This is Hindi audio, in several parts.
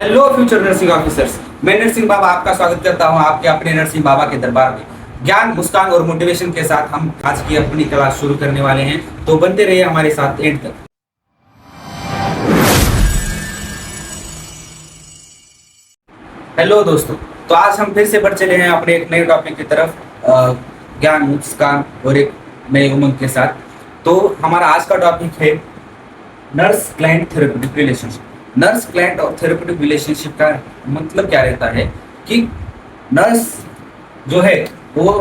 Hello future nursing officers. मैं नरसिंह बाबा आपका स्वागत करता हूं आपके अपने नरसिंह बाबा के दरबार में। ज्ञान, मुस्कान और मोटिवेशन के साथ हम आज की अपनी क्लास शुरू करने वाले हैं, तो बनते रहिए हमारे साथ एंड तक। हेलो दोस्तों, तो आज हम फिर से बढ़ चले हैं अपने एक नए टॉपिक की तरफ, ज्ञान, मुस्कान और एक नए उमंग के साथ। तो हमारा आज का टॉपिक है nurse client therapeutic relationship. Nurse client और थेरेप्यूटिक रिलेशनशिप का मतलब क्या रहता है कि नर्स जो है वो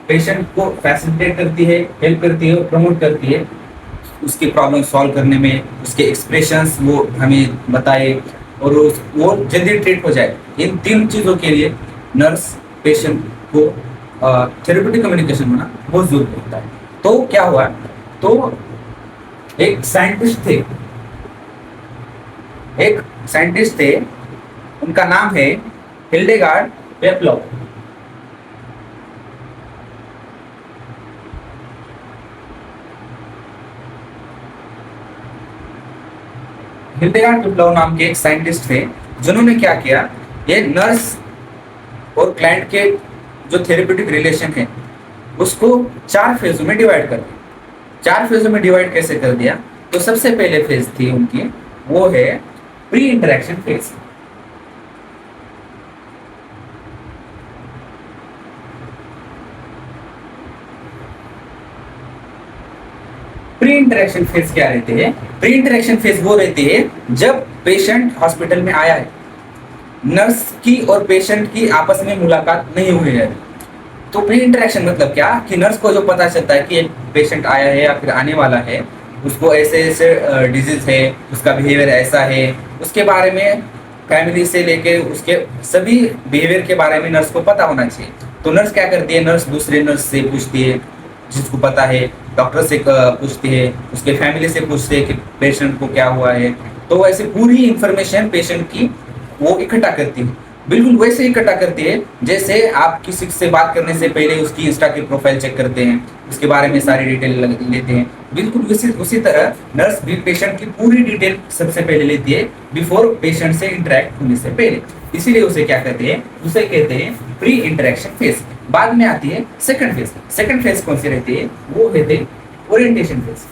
पेशेंट को फैसिलिटेट करती है, हेल्प करती है और प्रमोट करती है उसकी प्रॉब्लम सॉल्व करने में, उसके एक्सप्रेशंस वो हमें बताए और वो जल्दी ट्रीट हो जाए। इन तीन चीज़ों के लिए नर्स पेशेंट को थेरेप्यूटिक कम्युनिकेशन होना बहुत जरूरी होता है। तो क्या हुआ, तो एक साइंटिस्ट थे, उनका नाम है हिल्डेगार्ड पेप्लोव। हिल्डेगार्ड पेप्लोव नाम के एक साइंटिस्ट थे जिन्होंने क्या किया, ये नर्स और क्लाइंट के जो थेरेप्यूटिक रिलेशन है उसको चार फेजों में डिवाइड कर दिया। चार फेजों में डिवाइड कैसे कर दिया, तो सबसे पहले फेज थी उनकी, वो है pre interaction phase. Pre interaction phase क्या रहते हैं? प्री इंटरेक्शन फेज वो रहती है जब पेशेंट हॉस्पिटल में आया है, नर्स की और पेशेंट की आपस में मुलाकात नहीं हुई है। तो प्री इंटरेक्शन मतलब क्या कि नर्स को जो पता चलता है कि एक पेशेंट आया है या फिर आने वाला है, उसको ऐसे ऐसे डिजीज है, उसका बिहेवियर ऐसा है, उसके बारे में फैमिली से लेके उसके सभी बिहेवियर के बारे में नर्स को पता होना चाहिए। तो नर्स क्या करती है, नर्स दूसरे नर्स से पूछती है जिसको पता है, डॉक्टर से पूछती है, उसके फैमिली से पूछती है कि पेशेंट को क्या हुआ है। तो ऐसे पूरी इंफॉर्मेशन पेशेंट की वो इकट्ठा करती है, बिल्कुल वैसे इकट्ठा करती है जैसे आप किसी से बात करने से पहले उसकी इंस्टा की प्रोफाइल चेक करते हैं, उसके बारे में सारी डिटेल लेते हैं। बिल्कुल उसी तरह नर्स भी पेशेंट की पूरी डिटेल सबसे पहले लेती है बिफोर पेशेंट से इंटरेक्ट होने से पहले। इसीलिए उसे क्या कहते हैं, उसे कहते हैं प्री इंटरेक्शन फेज। बाद में आती है सेकंड फेज। सेकंड फेज कौन सी रहती है, वो कहते हैं ओरिएंटेशन फेज।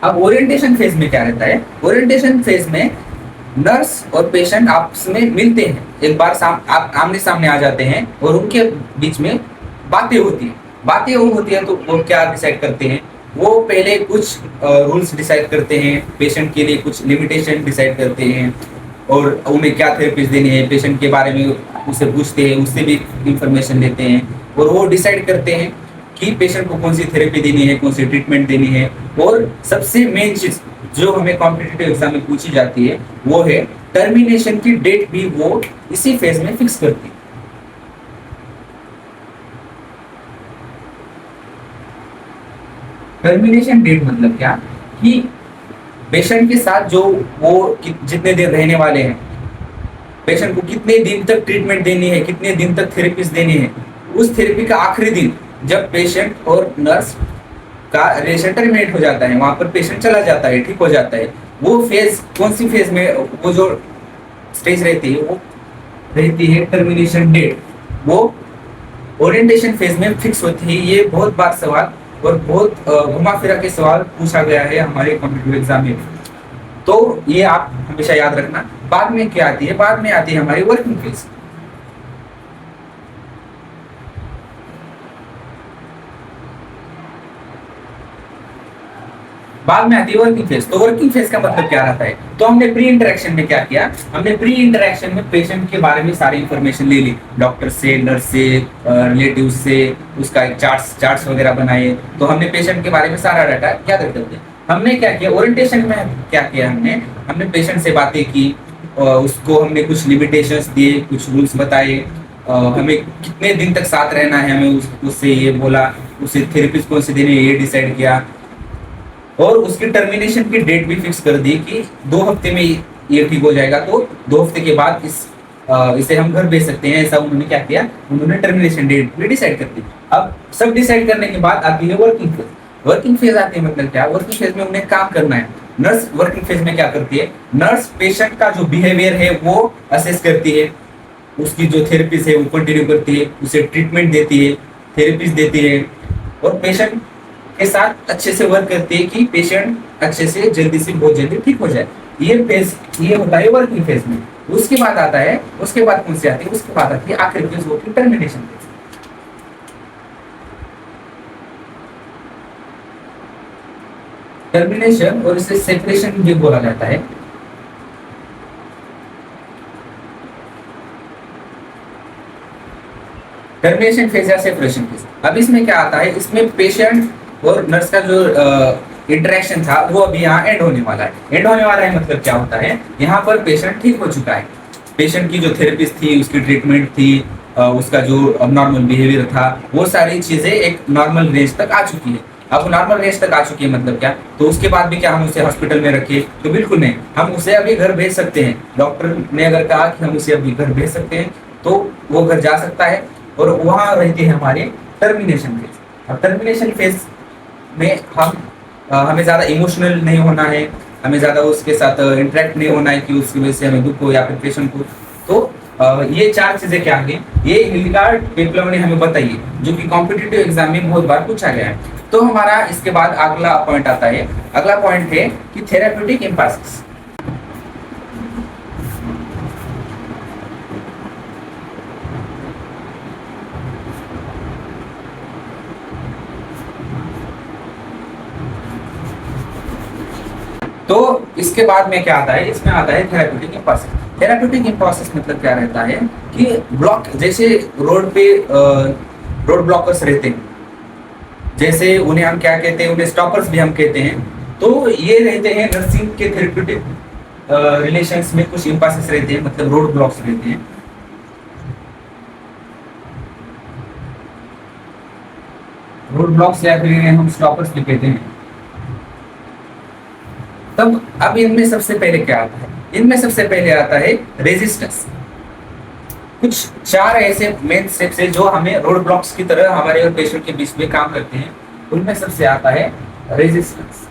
अब ओरिएंटेशन फेज में क्या रहता है, ओरिएंटेशन फेज में नर्स और पेशेंट आपस में मिलते हैं, एक बार आप आमने सामने आ जाते हैं और उनके बीच में बातें होती है। बातें वो होती है तो वो क्या डिसाइड करते हैं, वो पहले कुछ रूल्स डिसाइड करते हैं, पेशेंट के लिए कुछ लिमिटेशन डिसाइड करते हैं और उन्हें क्या थेरेपीज देनी है, पेशेंट के बारे में उससे पूछते हैं, उससे भी इंफॉर्मेशन लेते हैं और वो डिसाइड करते हैं कि पेशेंट को कौन सी थेरेपी देनी है, कौन सी ट्रीटमेंट देनी है। और सबसे मेन चीज जो हमें कॉम्पिटिटिव एग्जाम में पूछी जाती है वो है टर्मिनेशन की डेट, भी वो इसी फेज में फिक्स करती है। टर्मिनेशन डेट मतलब क्या कि पेशेंट के साथ जो वो जितने दिन रहने वाले हैं, पेशेंट को कितने दिन तक ट्रीटमेंट देनी है, कितने दिन तक थेरेपीज देनी है, उस थेरेपी का आखिरी दिन जब पेशेंट और नर्स का रिलेशन टर्मिनेट हो जाता है, वहां पर पेशेंट चला जाता है, ठीक हो जाता है, वो फेज कौन सी फेज में, वो जो स्टेज रहती है वो रहती है टर्मिनेशन डेट। वो ओरिएंटेशन फेज में फिक्स होती है। ये बहुत बार सवाल और बहुत घुमा फिरा के सवाल पूछा गया है हमारे कॉम्पिटिटिव एग्जाम में, तो ये आप हमेशा याद रखना। बाद में क्या आती है, बाद में आती है हमारी वर्किंग फेज। बाद में आती है वर्किंग फेज। तो वर्किंग फेज का मतलब क्या रहता है, तो हमने प्री इंटरेक्शन में क्या किया, हमने प्री इंटरेक्शन में पेशेंट के बारे में सारी इंफॉर्मेशन ले ली, डॉक्टर से, नर्स से, रिलेटिव से, उसका एक चार्ट्स वगैरह बनाए। तो हमने पेशेंट के बारे में सारा डाटा गैदर कर दिया। हमने क्या किया, ओरिएंटेशन में क्या किया, हमने पेशेंट से बातें की, उसको हमने कुछ लिमिटेशंस दिए, कुछ रूल्स बताए, हमें कितने दिन तक साथ रहना है, हमें उससे ये बोला, उसे थेरेपिस्ट कौन से देने ये डिसाइड किया और उसकी टर्मिनेशन की डेट भी फिक्स कर दी कि 2 हफ्ते में ये ठीक हो जाएगा, तो 2 हफ्ते के बाद इसे हम घर भेज सकते हैं। ऐसा उन्होंने क्या किया, उन्होंने टर्मिनेशन डेट भी डिसाइड कर दी। अब सब डिसाइड करने के बाद आती है वर्किंग फेज। वर्किंग फेज आती है मतलब क्या, वर्किंग फेज में उन्हें काम करना है। नर्स वर्किंग फेज में क्या करती है, नर्स पेशेंट का जो बिहेवियर है वो असेस करती है, उसकी जो थेरेपीज है वो कंटिन्यू करती है, उसे ट्रीटमेंट देती है, थेरेपीज देती है, और पेशेंट के साथ अच्छे से वर्क करती है कि पेशेंट अच्छे से जल्दी से बहुत जल्दी ठीक हो जाए। ये फेज ये होता है वर्किंग फेज में। उसके बाद आता है, उसके बाद कौन सी आती है, उसके बाद आती है आखिरी फेज, वो की टर्मिनेशन फेज। टर्मिनेशन और इसे सेपरेशन भी बोला जाता है। टर्मिनेशन फेज या सेपरेशन फेज। अब इसमें क्या आता है, इसमें पेशेंट और नर्स का जो इंटरेक्शन था वो अभी यहाँ एंड होने वाला है। एंड होने वाला है मतलब क्या होता है, यहाँ पर पेशेंट ठीक हो चुका है, पेशेंट की जो थेरेपीज थी, उसकी ट्रीटमेंट थी, उसका जो अबनॉर्मल बिहेवियर था, वो सारी चीजें एक नॉर्मल रेंज तक आ चुकी है। अब नॉर्मल रेंज तक आ चुकी है मतलब क्या, तो उसके बाद भी क्या हम उसे हॉस्पिटल में रखें, तो बिल्कुल नहीं, हम उसे अभी घर भेज सकते हैं। डॉक्टर ने अगर कहा कि हम उसे अभी घर भेज सकते हैं तो वो घर जा सकता है, और वहां रहती है हमारे टर्मिनेशन फेज। अब टर्मिनेशन फेज में हमें ज्यादा इमोशनल नहीं होना है, हमें ज्यादा उसके साथ इंटरेक्ट नहीं होना है कि उसकी वजह से हमें दुख हो या फिर पेशेंट को। तो ये चार चीजें क्या है, ये हिल्डेगार्ड पेपलर ने हमें बताई है, जो कि कॉम्पिटिटिव एग्जाम में बहुत बार पूछा गया है। तो हमारा इसके बाद अगला पॉइंट आता है, अगला पॉइंट है कि थेराप्यूटिक एम्फेसिस। तो इसके बाद में क्या आता है, इसमें आता है थेराप्यूटिक एम्फेसिस। थेराप्यूटिक एम्फेसिस मतलब क्या रहता है कि ब्लॉक, जैसे रोड पे रोड ब्लॉकर्स रहते हैं, जैसे उन्हें हम क्या कहते हैं, उन्हें स्टॉपर्स भी हम कहते हैं। तो ये रहते हैं नर्सिंग के थेरेप्यूटिक रिलेशंस में कुछ एम्फेसिस रहते हैं, मतलब रोड ब्लॉक्स रहते हैं। रोड ब्लॉक्स या फिर हम स्टॉपर्स भी कहते हैं। तब अब इनमें सबसे पहले क्या आता है, इनमें सबसे पहले आता है रेजिस्टेंस। कुछ चार ऐसे मेन स्टेप्स है जो हमें रोड ब्लॉक्स की तरह हमारे और पेशेंट के बीच में काम करते हैं। उनमें सबसे आता है रेजिस्टेंस।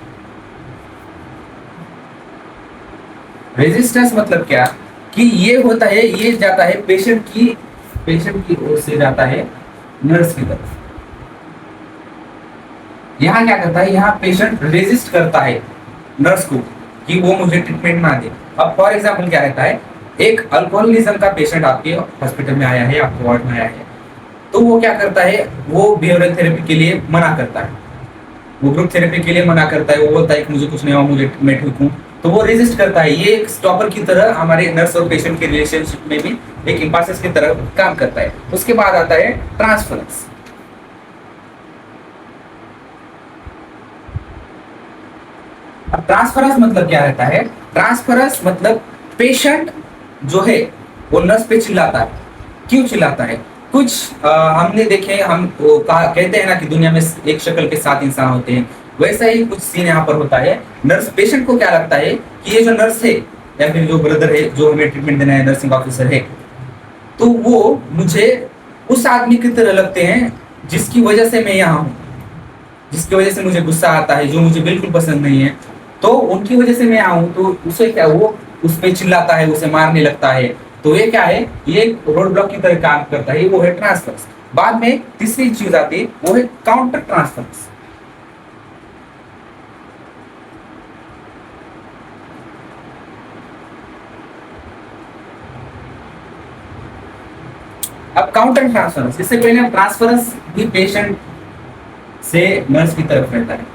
रेजिस्टेंस मतलब क्या, कि ये होता है, ये जाता है पेशेंट की ओर से जाता है नर्स की तरफ। यहाँ क्या करता है, यहाँ पेशेंट रेजिस्ट करता है नर्स को कि वो मुझे ट्रीटमेंट ना दे। अब फॉर एग्जांपल क्या रहता है, एक अल्कोहलिज्म का पेशेंट आपके हॉस्पिटल में आया है, आपके वार्ड में आया है, तो वो क्या करता है, वो बिहेवियरल थेरेपी के लिए मना करता है, वो ग्रुप थेरेपी के लिए मना करता है, वो बोलता है कि मुझे कुछ नहीं हुआ, मुझे मैं ठीक हूँ। तो वो रेजिस्ट करता है। ये एक स्टॉपर की तरह हमारे नर्स और पेशेंट के रिलेशनशिप में भी एक एम्फेसिस की तरह काम करता है। उसके बाद आता है ट्रांसफरेंस। अब ट्रांसफरेंस मतलब क्या रहता है, ट्रांसफरेंस मतलब पेशेंट जो है वो नर्स पे चिल्लाता है। क्यों चिल्लाता है, कुछ हमने देखे, हम कहते हैं ना कि दुनिया में एक शक्ल के 7 इंसान होते हैं, वैसा ही कुछ सीन यहाँ पर होता है। नर्स पेशेंट को क्या लगता है कि ये जो नर्स है या फिर जो ब्रदर है जो हमें ट्रीटमेंट देना है, नर्सिंग ऑफिसर है, तो वो मुझे उस आदमी की तरह लगते हैं जिसकी वजह से मैं यहाँ हूँ, जिसकी वजह से मुझे गुस्सा आता है, जो मुझे बिल्कुल पसंद नहीं है, तो उनकी वजह से मैं आऊं, तो उसे क्या, वो उस पे चिल्लाता है, उसे मारने लगता है। तो ये क्या है, ये रोड ब्लॉक की तरह काम करता है, वो है ट्रांसफरेंस। बाद में तीसरी चीज आती है, वो है काउंटर ट्रांसफरेंस। अब काउंटर ट्रांसफरेंस, इससे पहले ट्रांसफरेंस भी पेशेंट से नर्स की तरफ रहता है।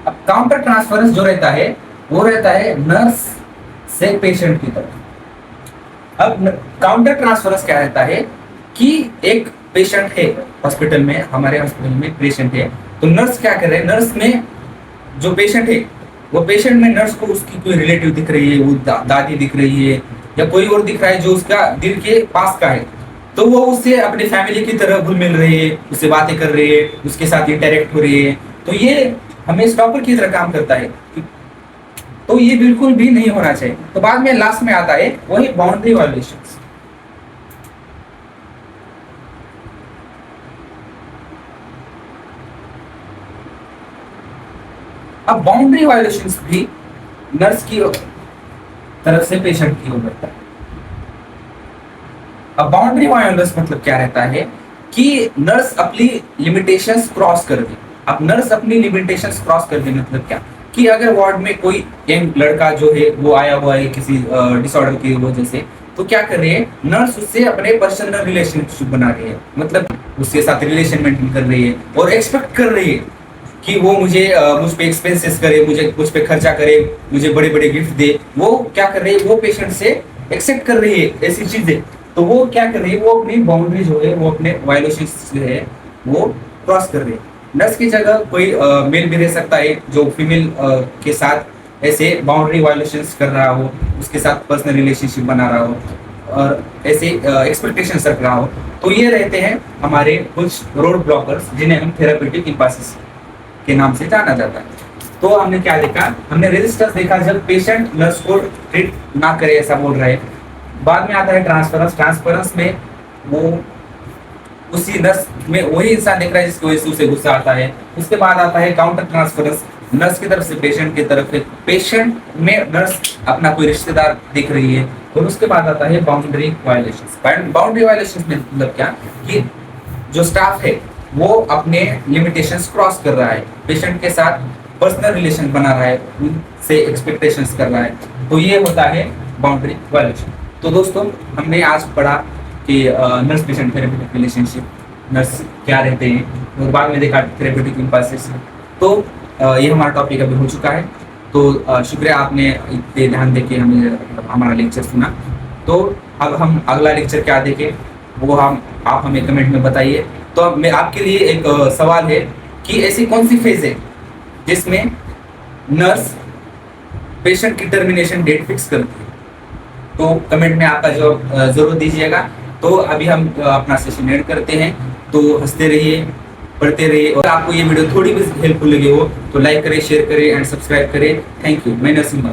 अब काउंटर ट्रांसफरेंस जो रहता है वो रहता है नर्स से पेशेंट की तरफ। अब काउंटर ट्रांसफरेंस क्या रहता है कि एक पेशेंट है हॉस्पिटल में, हमारे हॉस्पिटल में पेशेंट है, तो नर्स क्या कर रहे हैं, नर्स में जो पेशेंट है वो पेशेंट में नर्स को उसकी कोई रिलेटिव दिख रही है, वो दादी दिख रही है या कोई और दिख रहा है जो उसका दिल के पास का है, तो वो उससे अपने फैमिली की तरह घुल मिल रही है, उससे बातें कर रही है, उसके साथ इंटरेक्ट हो रही है। तो ये हमें स्टॉपर की तरह काम करता है। तो ये बिल्कुल भी नहीं होना चाहिए। तो बाद में लास्ट में आता है वही बाउंड्री वायलेशंस। अब बाउंड्री वायोलेशंस भी नर्स की तरफ से पेशेंट की ओर रहता है। अब बाउंड्री वायोलेंस मतलब क्या रहता है कि नर्स अपनी लिमिटेशंस क्रॉस कर दे। अब नर्स अपनी लिमिटेशंस क्रॉस कर दे मतलब क्या कि अगर वार्ड में कोई यंग लड़का जो है वो आया हुआ है किसी डिसऑर्डर की वजह से, तो क्या कर रही है नर्स उससे अपने पर्सनल रिलेशनशिप बना रही है, मतलब उसके साथ रिलेशन मेंटेन कर रही है और एक्सपेक्ट कर रही है कि वो मुझे मुझ पे एक्सपेंसेस करे, मुझे मुझ पे खर्चा करे, मुझे बड़े बड़े गिफ्ट दे। वो क्या कर रही है वो पेशेंट से एक्सेप्ट कर रही है ऐसी चीजें। तो वो क्या कर रही है वो अपनी बाउंड्री जो है वो अपने वायलेशंस जो है वो क्रॉस कर रही है। नर्स की जगह कोई मेल भी रह सकता है जो फीमेल के साथ ऐसे बाउंड्री वायलेशंस कर रहा हो, उसके साथ पर्सनल रिलेशनशिप बना रहा हो और ऐसे एक्सपेक्टेशंस रख रहा हो। तो ये रहते हैं हमारे कुछ रोड ब्लॉकर्स जिन्हें हम थेरापेटिक इम्पासिस के नाम से जाना जाता है। तो हमने क्या देखा, हमने रेजिस्टेंस देखा जब पेशेंट नर्स को ट्रीट ना करे ऐसा बोल रहा है। बाद में आता है ट्रांसफरेंस। ट्रांसफरेंस में वो उसी नर्स में वही इंसान देख रहा है जिसकी वजह से उसे गुस्सा आता है। उसके बाद आता है काउंटर ट्रांसफरेंस, नर्स की तरफ से पेशेंट की तरफ से, पेशेंट में नर्स अपना कोई रिश्तेदार दिख रही है। और उसके बाद आता है बाउंड्री वायलेशंस। बाउंड्री वायलेशंस में मतलब क्या कि जो स्टाफ है वो अपने लिमिटेशंस क्रॉस कर रहा है, पेशेंट के साथ पर्सनल रिलेशन बना रहा है, उनसे एक्सपेक्टेशंस कर रहा है। तो ये होता है बाउंड्री वायलेशन। तो दोस्तों हमने आज पढ़ा कि nurse patient therapeutic relationship, nurse क्या रहते हैं, और बाद में देखा थेरेपेटिक इम्पासिस। तो ये हमारा टॉपिक अभी हो चुका है। तो शुक्रिया आपने इतने ध्यान देके हमें हमारा लेक्चर सुना। तो अब हम अगला लेक्चर क्या देखें वो आप हमें कमेंट में बताइए। तो अब मैं आपके लिए एक सवाल है कि ऐसी कौन सी फेज है जिसमें नर्स पेशेंट की टर्मिनेशन डेट फिक्स करती है। तो कमेंट में आपका जवाब जरूर दीजिएगा। तो अभी हम अपना सेशन एंड करते हैं। तो हंसते रहिए, पढ़ते रहिए, और आपको ये वीडियो थोड़ी भी हेल्पफुल लगी हो तो लाइक करें, शेयर करें एंड सब्सक्राइब करें। Thank you. मैं नरसिम्हा।